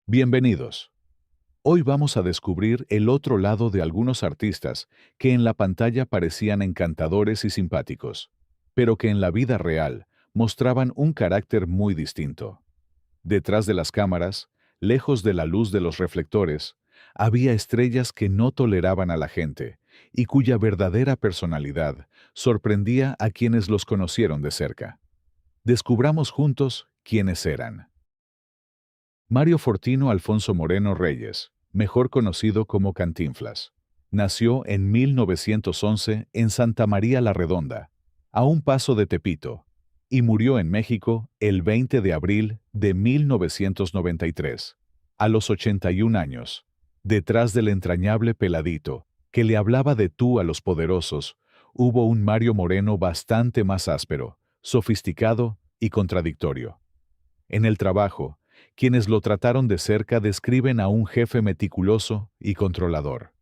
Bienvenidos. Hoy vamos a descubrir el otro lado de algunos artistas que en la pantalla parecían encantadores y simpáticos, pero que en la vida real mostraban un carácter muy distinto. Detrás de las cámaras, lejos de la luz de los reflectores, había estrellas que no toleraban a la gente y cuya verdadera personalidad sorprendía a quienes los conocieron de cerca. Descubramos juntos quiénes eran. Mario Fortino Alfonso Moreno Reyes, mejor conocido como Cantinflas, nació en 1911 en Santa María la Redonda, a un paso de Tepito, y murió en México el 20 de abril de 1993, a los 81 años, detrás del entrañable peladito que le hablaba de tú a los poderosos. Hubo un Mario Moreno bastante más áspero, sofisticado y contradictorio. En el trabajo, quienes lo trataron de cerca describen a un jefe meticuloso y controlador.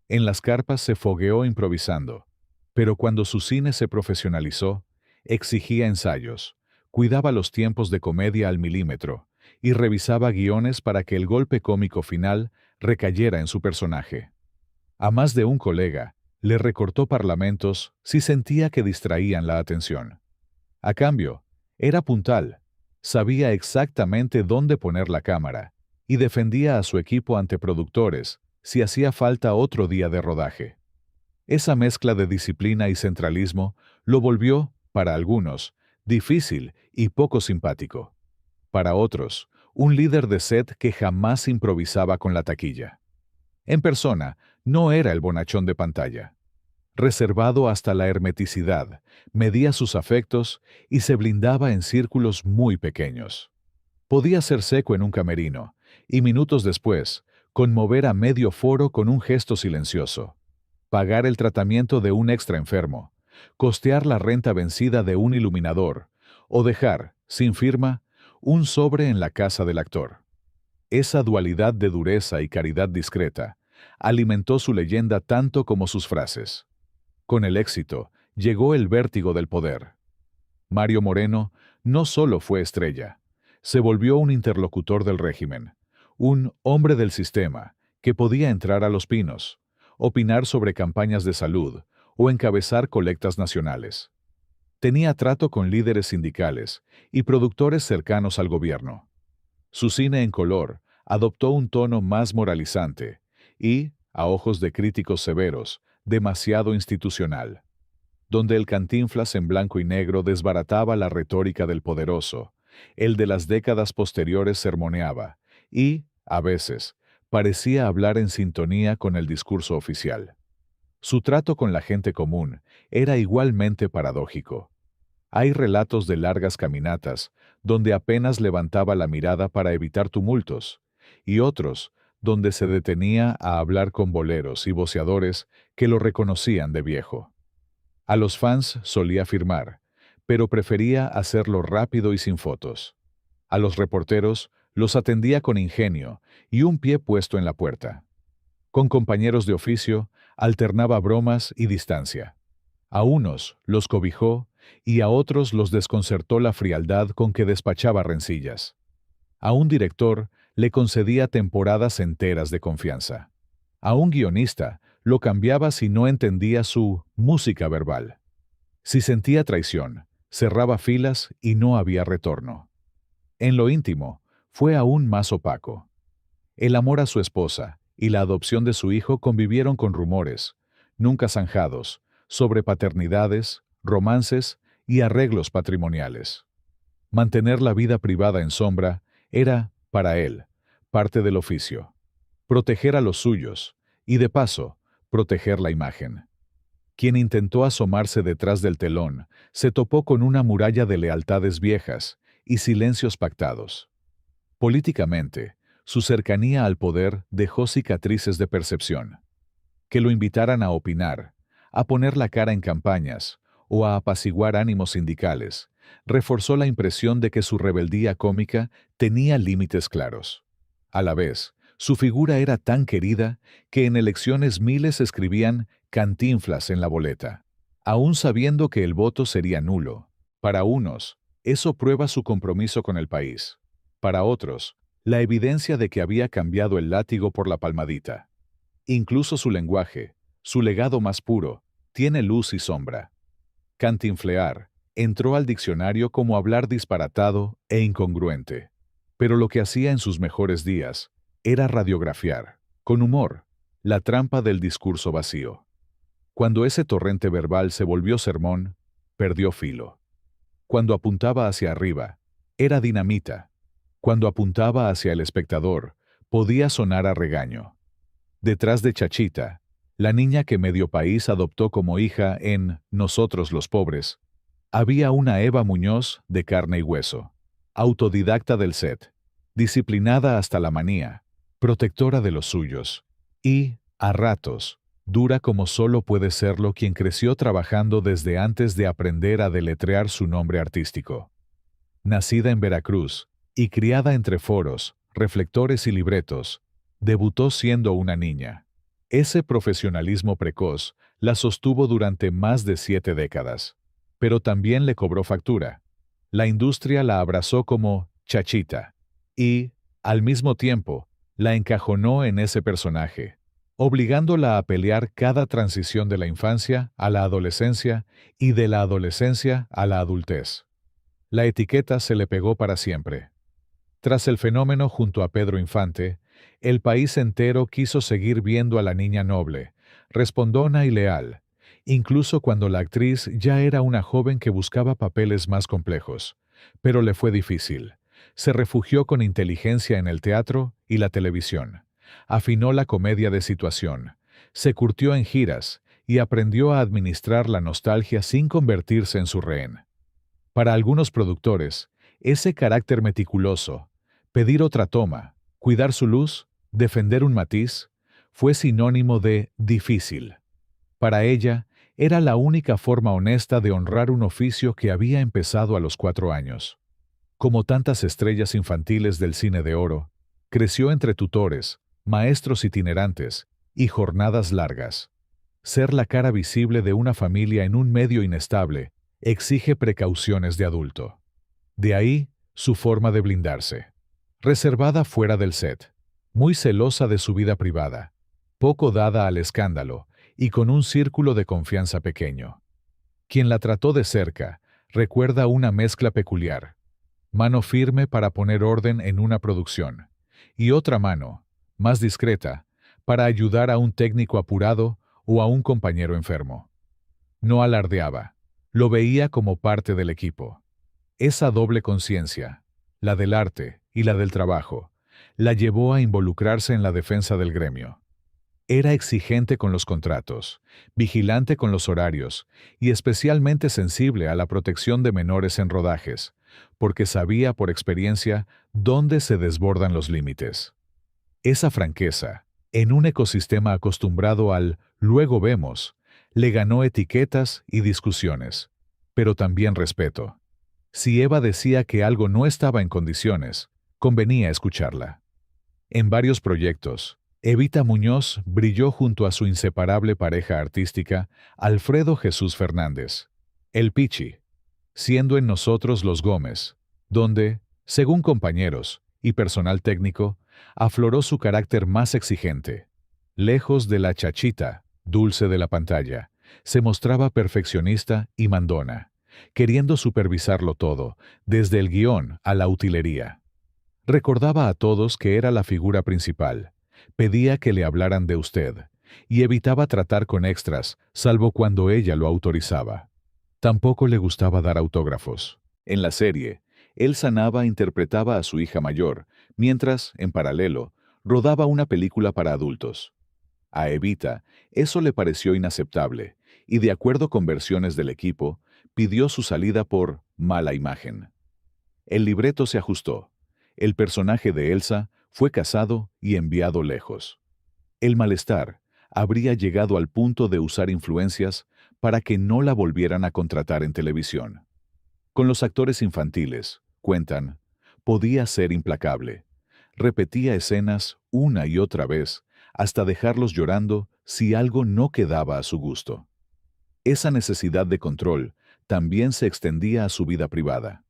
En las carpas se fogueó improvisando, pero cuando su cine se profesionalizó, exigía ensayos, cuidaba los tiempos de comedia al milímetro y revisaba guiones para que el golpe cómico final recayera en su personaje. A más de un colega, le recortó parlamentos si sentía que distraían la atención. A cambio, era puntual, sabía exactamente dónde poner la cámara y defendía a su equipo ante productores si hacía falta otro día de rodaje. Esa mezcla de disciplina y centralismo lo volvió, para algunos, difícil y poco simpático. Para otros, un líder de set que jamás improvisaba con la taquilla. En persona, no era el bonachón de pantalla. Reservado hasta la hermeticidad, medía sus afectos y se blindaba en círculos muy pequeños. Podía ser seco en un camerino, y minutos después, conmover a medio foro con un gesto silencioso. Pagar el tratamiento de un extra enfermo, costear la renta vencida de un iluminador, o dejar, sin firma, un sobre en la casa del actor. Esa dualidad de dureza y caridad discreta alimentó su leyenda tanto como sus frases. Con el éxito, llegó el vértigo del poder. Mario Moreno no solo fue estrella, se volvió un interlocutor del régimen, un hombre del sistema que podía entrar a Los Pinos, opinar sobre campañas de salud o encabezar colectas nacionales. Tenía trato con líderes sindicales y productores cercanos al gobierno. Su cine en color adoptó un tono más moralizante y, a ojos de críticos severos, demasiado institucional, donde el Cantinflas en blanco y negro desbarataba la retórica del poderoso, el de las décadas posteriores sermoneaba y, a veces, parecía hablar en sintonía con el discurso oficial. Su trato con la gente común era igualmente paradójico. Hay relatos de largas caminatas, donde apenas levantaba la mirada para evitar tumultos, y otros, donde se detenía a hablar con boleros y voceadores que lo reconocían de viejo. A los fans solía firmar, pero prefería hacerlo rápido y sin fotos. A los reporteros los atendía con ingenio y un pie puesto en la puerta. Con compañeros de oficio alternaba bromas y distancia. A unos los cobijó y a otros los desconcertó la frialdad con que despachaba rencillas. A un director le concedía temporadas enteras de confianza. A un guionista lo cambiaba si no entendía su música verbal. Si sentía traición, cerraba filas y no había retorno. En lo íntimo, fue aún más opaco. El amor a su esposa y la adopción de su hijo convivieron con rumores, nunca zanjados, sobre paternidades, romances y arreglos patrimoniales. Mantener la vida privada en sombra era, para él, parte del oficio. Proteger a los suyos y, de paso, proteger la imagen. Quien intentó asomarse detrás del telón se topó con una muralla de lealtades viejas y silencios pactados. Políticamente, su cercanía al poder dejó cicatrices de percepción. Que lo invitaran a opinar, a poner la cara en campañas o a apaciguar ánimos sindicales, reforzó la impresión de que su rebeldía cómica tenía límites claros. A la vez, su figura era tan querida que en elecciones miles escribían Cantinflas en la boleta, aún sabiendo que el voto sería nulo. Para unos, eso prueba su compromiso con el país. Para otros, la evidencia de que había cambiado el látigo por la palmadita. Incluso su lenguaje, su legado más puro, tiene luz y sombra. Cantinflear entró al diccionario como hablar disparatado e incongruente. Pero lo que hacía en sus mejores días era radiografiar, con humor, la trampa del discurso vacío. Cuando ese torrente verbal se volvió sermón, perdió filo. Cuando apuntaba hacia arriba, era dinamita. Cuando apuntaba hacia el espectador, podía sonar a regaño. Detrás de Chachita, la niña que medio país adoptó como hija en Nosotros los Pobres, había una Eva Muñoz de carne y hueso, autodidacta del set, disciplinada hasta la manía, protectora de los suyos, y, a ratos, dura como solo puede serlo quien creció trabajando desde antes de aprender a deletrear su nombre artístico. Nacida en Veracruz y criada entre foros, reflectores y libretos, debutó siendo una niña. Ese profesionalismo precoz la sostuvo durante más de 7 décadas, pero también le cobró factura. La industria la abrazó como Chachita y, al mismo tiempo, la encajonó en ese personaje, obligándola a pelear cada transición de la infancia a la adolescencia y de la adolescencia a la adultez. La etiqueta se le pegó para siempre. Tras el fenómeno junto a Pedro Infante, el país entero quiso seguir viendo a la niña noble, respondona y leal, incluso cuando la actriz ya era una joven que buscaba papeles más complejos. Pero le fue difícil. Se refugió con inteligencia en el teatro y la televisión. Afinó la comedia de situación, se curtió en giras y aprendió a administrar la nostalgia sin convertirse en su rehén. Para algunos productores, ese carácter meticuloso, pedir otra toma, cuidar su luz, defender un matiz, fue sinónimo de difícil. Para ella, era la única forma honesta de honrar un oficio que había empezado a los 4 años. Como tantas estrellas infantiles del cine de oro, creció entre tutores, maestros itinerantes y jornadas largas. Ser la cara visible de una familia en un medio inestable exige precauciones de adulto. De ahí, su forma de blindarse. Reservada fuera del set, muy celosa de su vida privada, poco dada al escándalo y con un círculo de confianza pequeño. Quien la trató de cerca recuerda una mezcla peculiar: mano firme para poner orden en una producción, y otra mano, más discreta, para ayudar a un técnico apurado o a un compañero enfermo. No alardeaba, lo veía como parte del equipo. Esa doble conciencia, la del arte y la del trabajo, la llevó a involucrarse en la defensa del gremio. Era exigente con los contratos, vigilante con los horarios y especialmente sensible a la protección de menores en rodajes, porque sabía por experiencia dónde se desbordan los límites. Esa franqueza, en un ecosistema acostumbrado al "luego vemos", le ganó etiquetas y discusiones, pero también respeto. Si Eva decía que algo no estaba en condiciones, convenía escucharla. En varios proyectos, Evita Muñoz brilló junto a su inseparable pareja artística, Alfredo Jesús Fernández, el Pichi, siendo en Nosotros los Gómez, donde, según compañeros y personal técnico, afloró su carácter más exigente. Lejos de la Chachita, dulce de la pantalla, se mostraba perfeccionista y mandona, queriendo supervisarlo todo, desde el guión a la utilería. Recordaba a todos que era la figura principal, pedía que le hablaran de usted, y evitaba tratar con extras, salvo cuando ella lo autorizaba. Tampoco le gustaba dar autógrafos. En la serie, Elsa Nava interpretaba a su hija mayor, mientras, en paralelo, rodaba una película para adultos. A Evita, eso le pareció inaceptable, y de acuerdo con versiones del equipo, pidió su salida por mala imagen. El libreto se ajustó. El personaje de Elsa fue casado y enviado lejos. El malestar habría llegado al punto de usar influencias para que no la volvieran a contratar en televisión. Con los actores infantiles, cuentan, podía ser implacable. Repetía escenas una y otra vez hasta dejarlos llorando si algo no quedaba a su gusto. Esa necesidad de control también se extendía a su vida privada.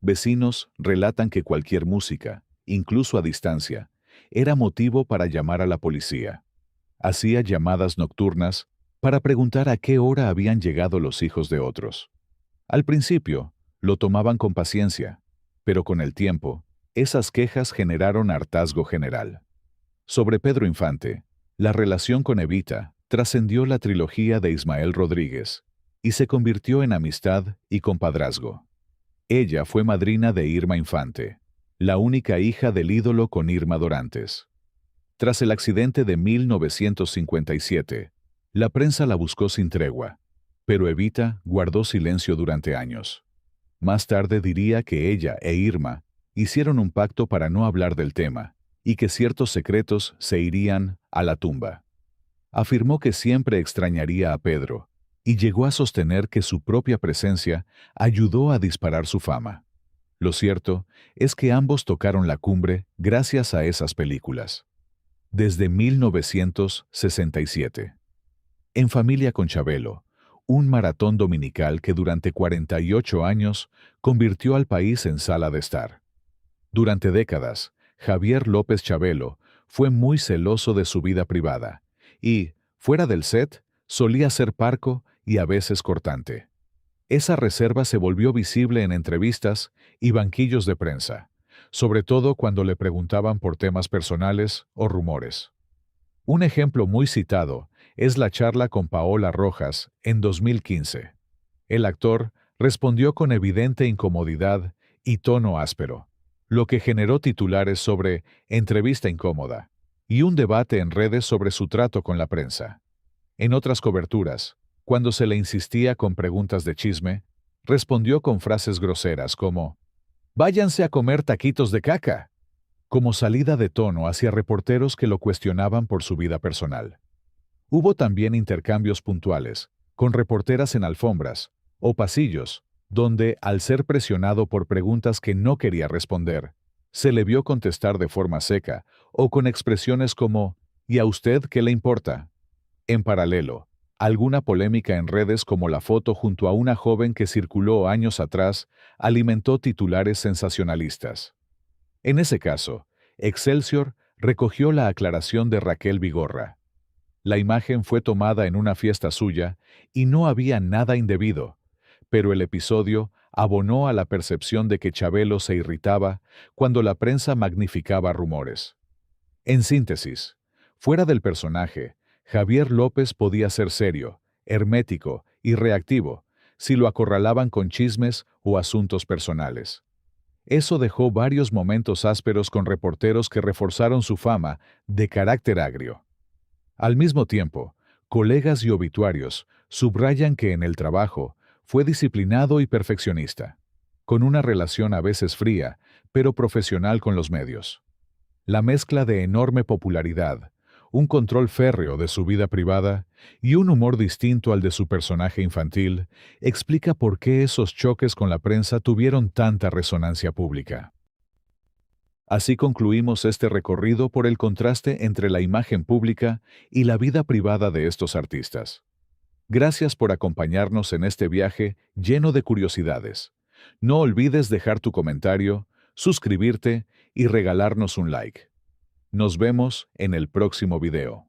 Vecinos relatan que cualquier música, incluso a distancia, era motivo para llamar a la policía. Hacía llamadas nocturnas para preguntar a qué hora habían llegado los hijos de otros. Al principio, lo tomaban con paciencia, pero con el tiempo, esas quejas generaron hartazgo general. Sobre Pedro Infante, la relación con Evita trascendió la trilogía de Ismael Rodríguez y se convirtió en amistad y compadrazgo. Ella fue madrina de Irma Infante, la única hija del ídolo con Irma Dorantes. Tras el accidente de 1957, la prensa la buscó sin tregua, pero Evita guardó silencio durante años. Más tarde diría que ella e Irma hicieron un pacto para no hablar del tema y que ciertos secretos se irían a la tumba. Afirmó que siempre extrañaría a Pedro y llegó a sostener que su propia presencia ayudó a disparar su fama. Lo cierto es que ambos tocaron la cumbre gracias a esas películas. Desde 1967. En Familia con Chabelo, un maratón dominical que durante 48 años convirtió al país en sala de estar. Durante décadas, Javier López Chabelo fue muy celoso de su vida privada y, fuera del set, solía ser parco y a veces cortante. Esa reserva se volvió visible en entrevistas y banquillos de prensa, sobre todo cuando le preguntaban por temas personales o rumores. Un ejemplo muy citado es la charla con Paola Rojas en 2015. El actor respondió con evidente incomodidad y tono áspero, lo que generó titulares sobre entrevista incómoda y un debate en redes sobre su trato con la prensa. En otras coberturas, cuando se le insistía con preguntas de chisme, respondió con frases groseras como «Váyanse a comer taquitos de caca», como salida de tono hacia reporteros que lo cuestionaban por su vida personal. Hubo también intercambios puntuales, con reporteras en alfombras o pasillos, donde, al ser presionado por preguntas que no quería responder, se le vio contestar de forma seca o con expresiones como «¿Y a usted qué le importa?». En paralelo, alguna polémica en redes como la foto junto a una joven que circuló años atrás alimentó titulares sensacionalistas. En ese caso, Excelsior recogió la aclaración de Raquel Vigorra. La imagen fue tomada en una fiesta suya y no había nada indebido, pero el episodio abonó a la percepción de que Chabelo se irritaba cuando la prensa magnificaba rumores. En síntesis, fuera del personaje, Javier López podía ser serio, hermético y reactivo si lo acorralaban con chismes o asuntos personales. Eso dejó varios momentos ásperos con reporteros que reforzaron su fama de carácter agrio. Al mismo tiempo, colegas y obituarios subrayan que en el trabajo fue disciplinado y perfeccionista, con una relación a veces fría, pero profesional con los medios. La mezcla de enorme popularidad, un control férreo de su vida privada y un humor distinto al de su personaje infantil explica por qué esos choques con la prensa tuvieron tanta resonancia pública. Así concluimos este recorrido por el contraste entre la imagen pública y la vida privada de estos artistas. Gracias por acompañarnos en este viaje lleno de curiosidades. No olvides dejar tu comentario, suscribirte y regalarnos un like. Nos vemos en el próximo video.